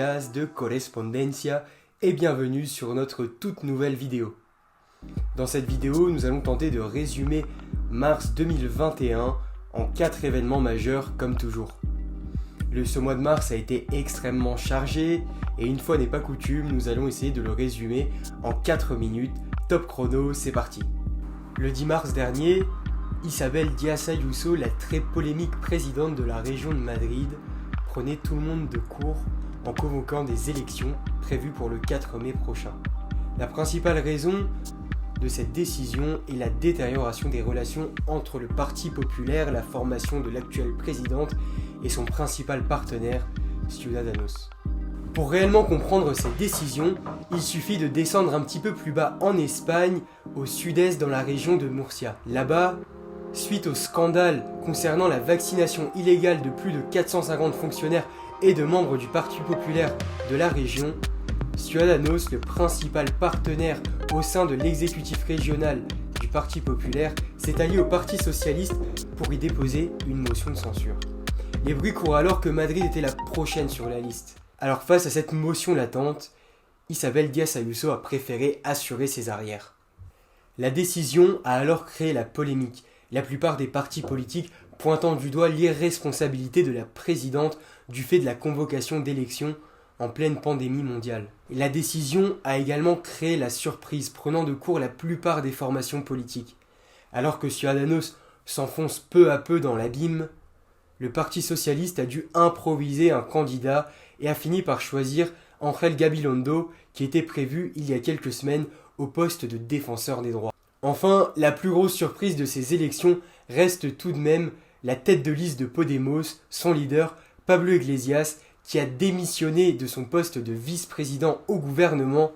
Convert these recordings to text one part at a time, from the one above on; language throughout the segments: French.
Noticias de Correspondencia et bienvenue sur notre toute nouvelle vidéo. Dans cette vidéo, nous allons tenter de résumer mars 2021 en 4 événements majeurs comme toujours. Ce mois de mars a été extrêmement chargé et une fois n'est pas coutume, nous allons essayer de le résumer en 4 minutes. Top chrono, c'est parti. Le 10 mars dernier, Isabel Díaz Ayuso, la très polémique présidente de la région de Madrid, prenait tout le monde de court en convoquant des élections prévues pour le 4 mai prochain. La principale raison de cette décision est la détérioration des relations entre le Parti populaire, la formation de l'actuelle présidente, et son principal partenaire, Ciudadanos. Pour réellement comprendre cette décision, il suffit de descendre un petit peu plus bas en Espagne, au sud-est dans la région de Murcia. Là-bas, suite au scandale concernant la vaccination illégale de plus de 450 fonctionnaires et de membres du Parti populaire de la région, Ciudadanos, le principal partenaire au sein de l'exécutif régional du Parti populaire, s'est allié au Parti socialiste pour y déposer une motion de censure. Les bruits courent alors que Madrid était la prochaine sur la liste. Alors face à cette motion latente, Isabel Díaz Ayuso a préféré assurer ses arrières. La décision a alors créé la polémique, la plupart des partis politiques pointant du doigt l'irresponsabilité de la présidente du fait de la convocation d'élections en pleine pandémie mondiale. La décision a également créé la surprise, prenant de court la plupart des formations politiques. Alors que Ciudadanos s'enfonce peu à peu dans l'abîme, le Parti socialiste a dû improviser un candidat et a fini par choisir Ángel Gabilondo, qui était prévu il y a quelques semaines au poste de défenseur des droits. Enfin, la plus grosse surprise de ces élections reste tout de même la tête de liste de Podemos, son leader, Pablo Iglesias, qui a démissionné de son poste de vice-président au gouvernement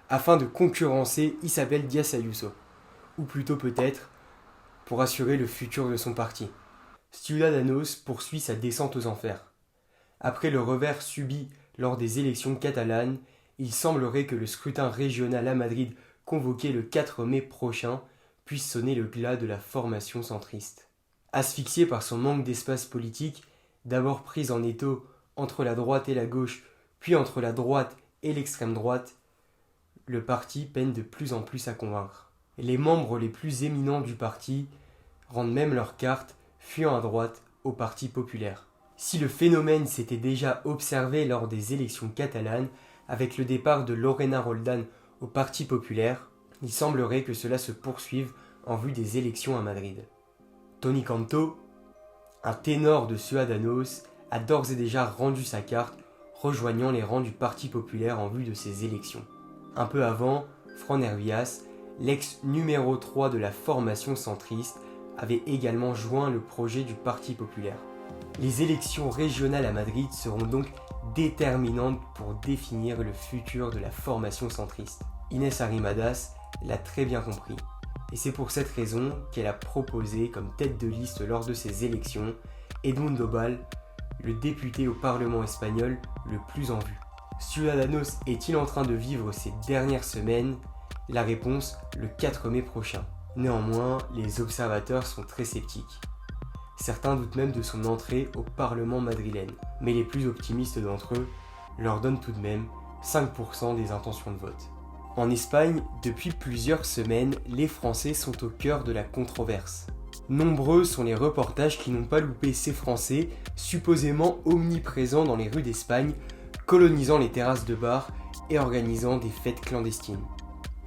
afin de concurrencer Isabel Díaz Ayuso. Ou plutôt peut-être pour assurer le futur de son parti. Ciudadanos poursuit sa descente aux enfers. Après le revers subi lors des élections catalanes, il semblerait que le scrutin régional à Madrid convoqué le 4 mai prochain puisse sonner le glas de la formation centriste. Asphyxié par son manque d'espace politique, d'abord prise en étau entre la droite et la gauche, puis entre la droite et l'extrême droite, le parti peine de plus en plus à convaincre. Les membres les plus éminents du parti rendent même leurs cartes, fuyant à droite au Parti populaire. Si le phénomène s'était déjà observé lors des élections catalanes, avec le départ de Lorena Roldán au Parti populaire, il semblerait que cela se poursuive en vue des élections à Madrid. Tony Cantó, un ténor de Ciudadanos, a d'ores et déjà rendu sa carte, rejoignant les rangs du Parti populaire en vue de ces élections. Un peu avant, Fran Hervías, l'ex numéro 3 de la formation centriste, avait également joint le projet du Parti populaire. Les élections régionales à Madrid seront donc déterminantes pour définir le futur de la formation centriste. Inés Arrimadas l'a très bien compris, et c'est pour cette raison qu'elle a proposé comme tête de liste lors de ces élections Edmundo Val, le député au Parlement espagnol le plus en vue. Ciudadanos est-il en train de vivre ces dernières semaines? La réponse, le 4 mai prochain. Néanmoins, les observateurs sont très sceptiques. Certains doutent même de son entrée au Parlement madrilène, mais les plus optimistes d'entre eux leur donnent tout de même 5% des intentions de vote. En Espagne, depuis plusieurs semaines, les Français sont au cœur de la controverse. Nombreux sont les reportages qui n'ont pas loupé ces Français, supposément omniprésents dans les rues d'Espagne, colonisant les terrasses de bars et organisant des fêtes clandestines.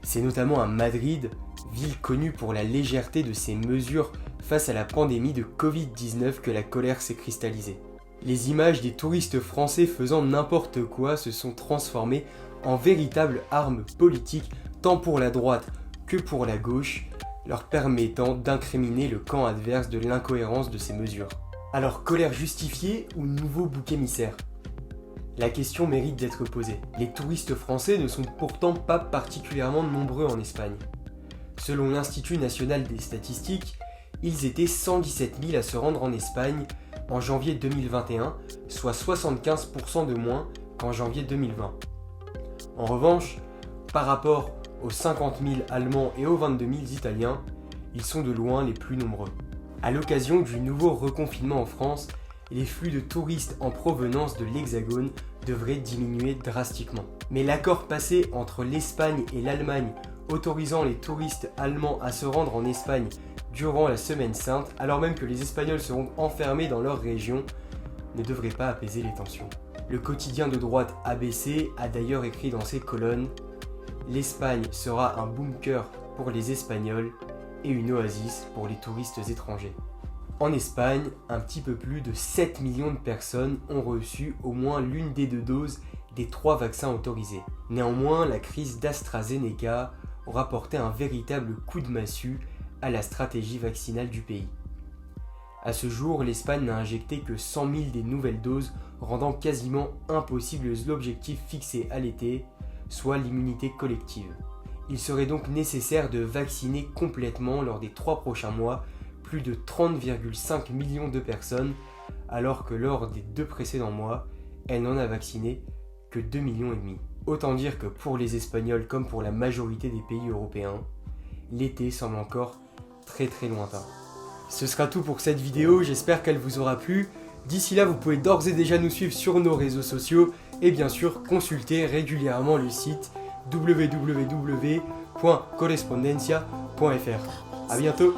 C'est notamment à Madrid, ville connue pour la légèreté de ses mesures face à la pandémie de Covid-19, que la colère s'est cristallisée. Les images des touristes français faisant n'importe quoi se sont transformées en véritables armes politiques, tant pour la droite que pour la gauche, leur permettant d'incriminer le camp adverse de l'incohérence de ces mesures. Alors, colère justifiée ou nouveau bouc émissaire ? La question mérite d'être posée. Les touristes français ne sont pourtant pas particulièrement nombreux en Espagne. Selon l'Institut national des statistiques, ils étaient 117 000 à se rendre en Espagne en janvier 2021, soit 75% de moins qu'en janvier 2020. En revanche, par rapport aux 50 000 Allemands et aux 22 000 Italiens, ils sont de loin les plus nombreux. À l'occasion du nouveau reconfinement en France, les flux de touristes en provenance de l'Hexagone devrait diminuer drastiquement. Mais l'accord passé entre l'Espagne et l'Allemagne autorisant les touristes allemands à se rendre en Espagne durant la Semaine Sainte, alors même que les Espagnols seront enfermés dans leur région, ne devrait pas apaiser les tensions. Le quotidien de droite ABC a d'ailleurs écrit dans ses colonnes « L'Espagne sera un bunker pour les Espagnols et une oasis pour les touristes étrangers ». En Espagne, un petit peu plus de 7 millions de personnes ont reçu au moins l'une des 2 doses des 3 vaccins autorisés. Néanmoins, la crise d'AstraZeneca aura porté un véritable coup de massue à la stratégie vaccinale du pays. À ce jour, l'Espagne n'a injecté que 100 000 des nouvelles doses, rendant quasiment impossible l'objectif fixé à l'été, soit l'immunité collective. Il serait donc nécessaire de vacciner complètement lors des 3 prochains mois plus de 30,5 millions de personnes, alors que lors des 2 précédents mois, elle n'en a vacciné que 2,5 millions. Autant dire que pour les Espagnols comme pour la majorité des pays européens, l'été semble encore très lointain. Ce sera tout pour cette vidéo, j'espère qu'elle vous aura plu. D'ici là, vous pouvez d'ores et déjà nous suivre sur nos réseaux sociaux et bien sûr consulter régulièrement le site www.correspondencia.fr. A bientôt.